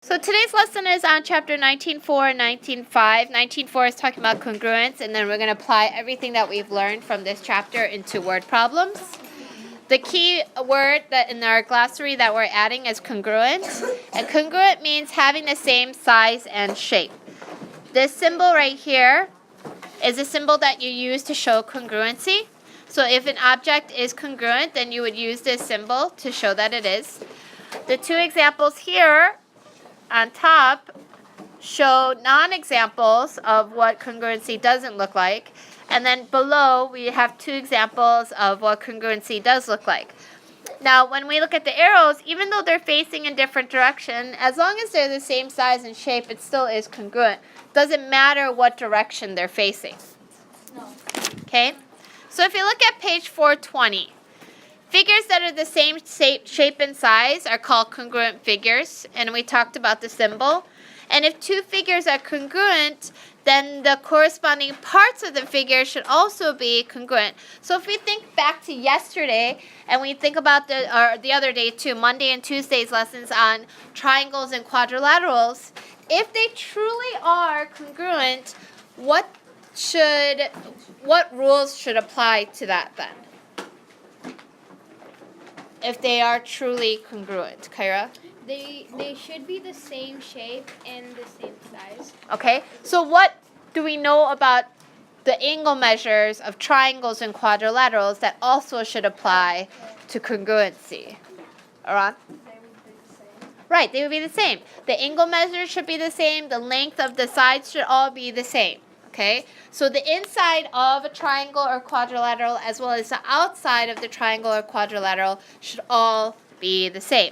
So today's lesson is on chapter 19.4 and 19.5. 19.4 is talking about congruence, and then we're going to apply everything that we've learned from this chapter into word problems. The key word that in our glossary that we're adding is congruent. And congruent means having the same size and shape. This symbol right here is a symbol that you use to show congruency. So if an object is congruent, then you would use this symbol to show that it is. The two examples here on top show non-examples of what congruency doesn't look like. And then below, we have two examples of what congruency does look like. Now, when we look at the arrows, even though they're facing in different direction, as long as they're the same size and shape, it still is congruent. Doesn't matter what direction they're facing. Okay? So if you look at page 420, figures that are the same shape and size are called congruent figures, and we talked about the symbol. And if two figures are congruent, then the corresponding parts of the figure should also be congruent. So if we think back to yesterday, and we think about the other day too, Monday and Tuesday's lessons on triangles and quadrilaterals, if they truly are congruent, what rules should apply to that then? If they are truly congruent, Kyra? They should be the same shape and the same size. Okay, so what do we know about the angle measures of triangles and quadrilaterals that also should apply to congruency? Aran? They would be the same. Right, they would be the same. The angle measures should be the same. The length of the sides should all be the same. Okay, so the inside of a triangle or quadrilateral as well as the outside of the triangle or quadrilateral should all be the same.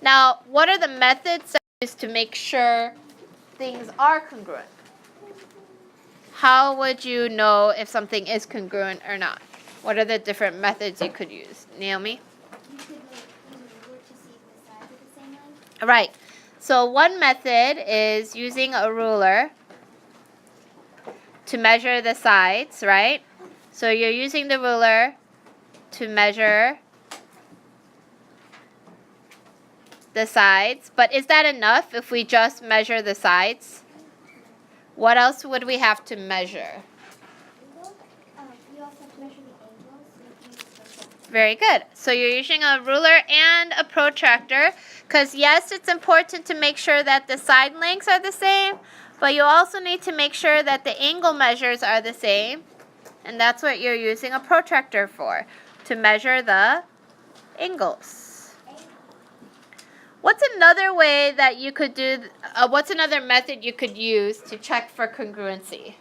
Now, what are the methods that we use to make sure things are congruent? How would you know if something is congruent or not? What are the different methods you could use? Naomi? You could use a ruler to see if the sides are the same length. Right. So one method is using a ruler to measure the sides, right? So you're using the ruler to measure the sides, but is that enough if we just measure the sides? What else would we have to measure? You also have to measure the angles. So you can use a protractor. Very good. So you're using a ruler and a protractor because yes, it's important to make sure that the side lengths are the same, but you also need to make sure that the angle measures are the same, and that's what you're using a protractor for, to measure the angles. What's another way that you could do, what's another method you could use to check for congruency?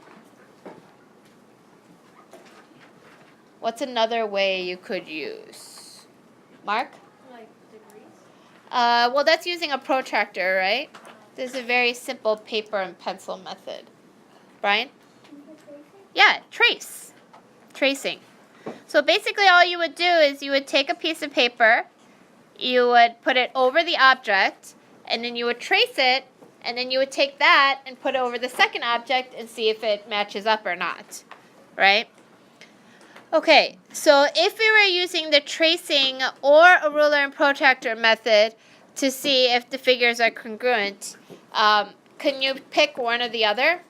What's another way you could use? Mark? Like degrees? Well, that's using a protractor, right? This is a very simple paper and pencil method. Brian? Yeah, trace. Tracing. So basically all you would do is you would take a piece of paper, you would put it over the object, and then you would trace it, and then you would take that and put it over the second object and see if it matches up or not, right? Okay, so if we were using the tracing or a ruler and protractor method to see if the figures are congruent, can you pick one or the other?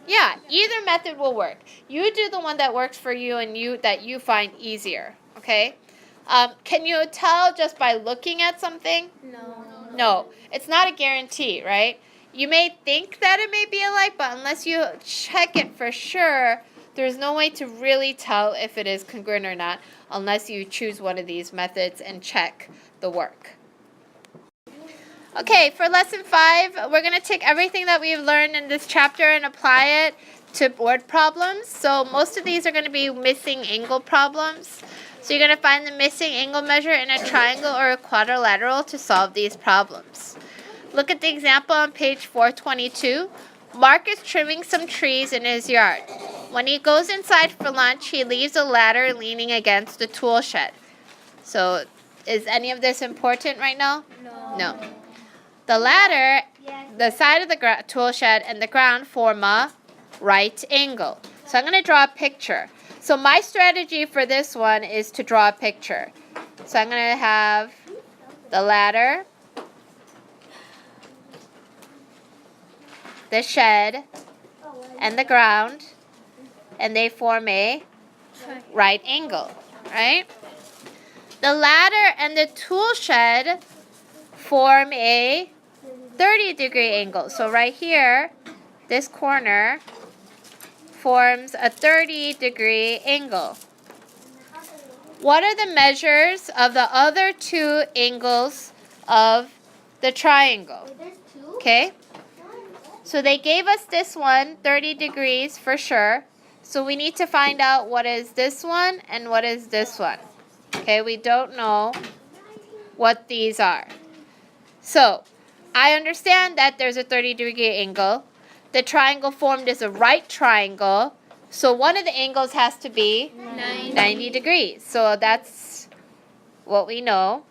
Yeah, either method will work. You do the one that works for you and that you find easier, okay? Can you tell just by looking at something? No, it's not a guarantee, right? You may think that it may be alike, but unless you check it for sure, there's no way to really tell if it is congruent or not unless you choose one of these methods and check the work. Okay, for lesson 5, we're going to take everything that we've learned in this chapter and apply it to word problems. So most of these are going to be missing angle problems. So you're going to find the missing angle measure in a triangle or a quadrilateral to solve these problems. Look at the example on page 422. Mark is trimming some trees in his yard. When he goes inside for lunch, he leaves a ladder leaning against the tool shed. So is any of this important right now? No. The ladder, the side of the tool shed, and the ground form a right angle. So I'm going to draw a picture. So my strategy for this one is to draw a picture. So I'm going to have the ladder the shed, Oh, well, and the ground, and they form a right angle, right? The ladder and the tool shed form a 30-degree angle. So right here, this corner forms a 30-degree angle. What are the measures of the other two angles of the triangle? wait, there's two? Okay? So they gave us this one, 30 degrees for sure. So we need to find out what is this one and what is this one. Okay, we don't know what these are. So I understand that there's a 30-degree angle. The triangle formed is a right triangle. So one of the angles has to be 90 degrees. So that's what we know.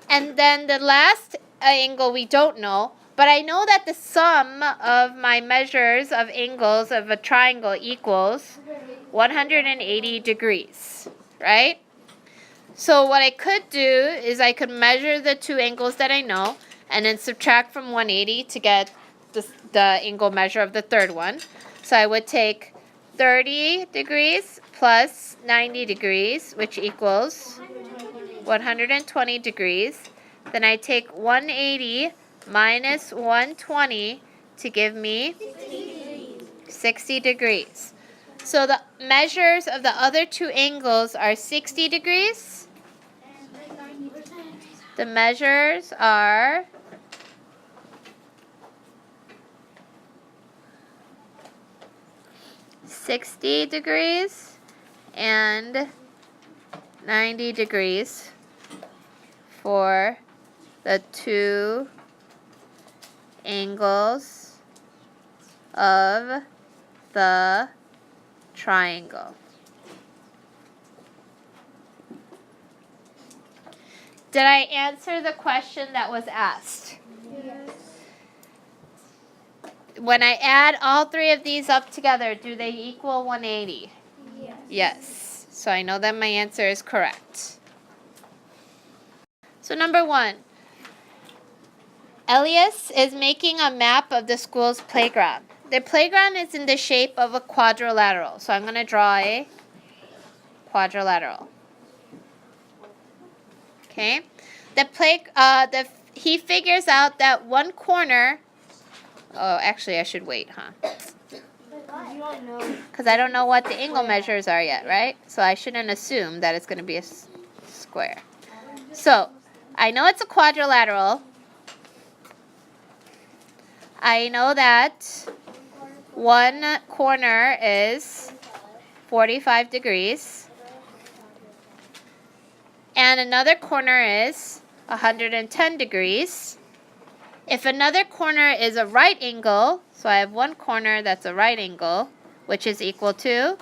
And then the last angle we don't know. But I know that the sum of my measures of angles of a triangle equals 180 degrees, right? So what I could do is I could measure the two angles that I know and then subtract from 180 to get the angle measure of the third one. So I would take 30 degrees plus 90 degrees, which equals 120 degrees. Then I take 180 minus 120 to give me 60 degrees. So the measures of the other two angles are 60 degrees. The measures are 60 degrees and 90 degrees for the two angles of the triangle. Did I answer the question that was asked? Yes. When I add all three of these up together, do they equal 180? Yes. Yes. So I know that my answer is correct. So number 1. Elias is making a map of the school's playground. The playground is in the shape of a quadrilateral. So I'm going to draw a quadrilateral. Okay? He figures out that one corner. Oh, actually, I should wait, huh? You don't know. Because I don't know what the angle measures are yet, right? So I shouldn't assume that it's going to be a square. So I know it's a quadrilateral. I know that one corner is 45 degrees. And another corner is 110 degrees. If another corner is a right angle, so I have one corner that's a right angle, which is equal to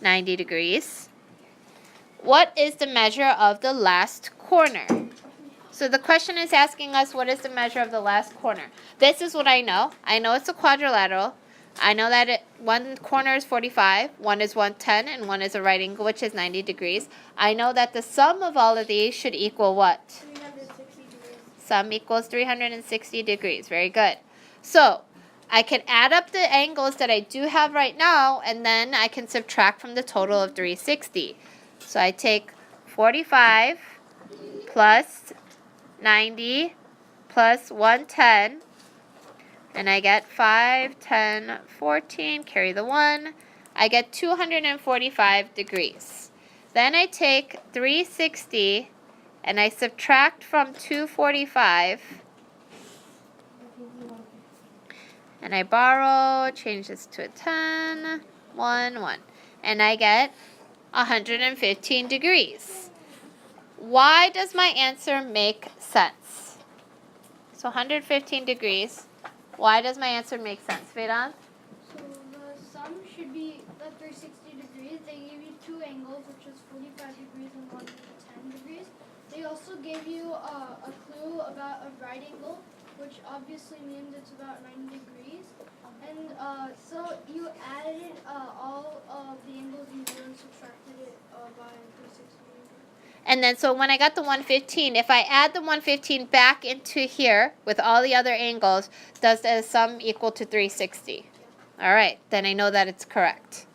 90 degrees. What is the measure of the last corner? So the question is asking us, what is the measure of the last corner? This is what I know. I know it's a quadrilateral. I know that one corner is 45, one is 110, and one is a right angle, which is 90 degrees. I know that the sum of all of these should equal what? 360 degrees. Sum equals 360 degrees. Very good. So I can add up the angles that I do have right now, and then I can subtract from the total of 360. So I take 45 plus 90 plus 110, and I get 5, 10, 14, carry the 1. I get 245 degrees. Then I take 360 and I subtract from 245. And I borrow, change this to a 10, 1, 1. And I get 115 degrees. Why does my answer make sense? So 115 degrees. Why does my answer make sense, Vedant? So the sum should be the 360 degrees. They gave you two angles, which is 45 degrees and 110 degrees. They also gave you a clue about a right angle, which obviously means it's about 90 degrees. And so you added all of the angles in here and subtracted it by 360 degrees. And then so when I got the 115, if I add the 115 back into here with all the other angles, does the sum equal to 360? All right, then I know that it's correct.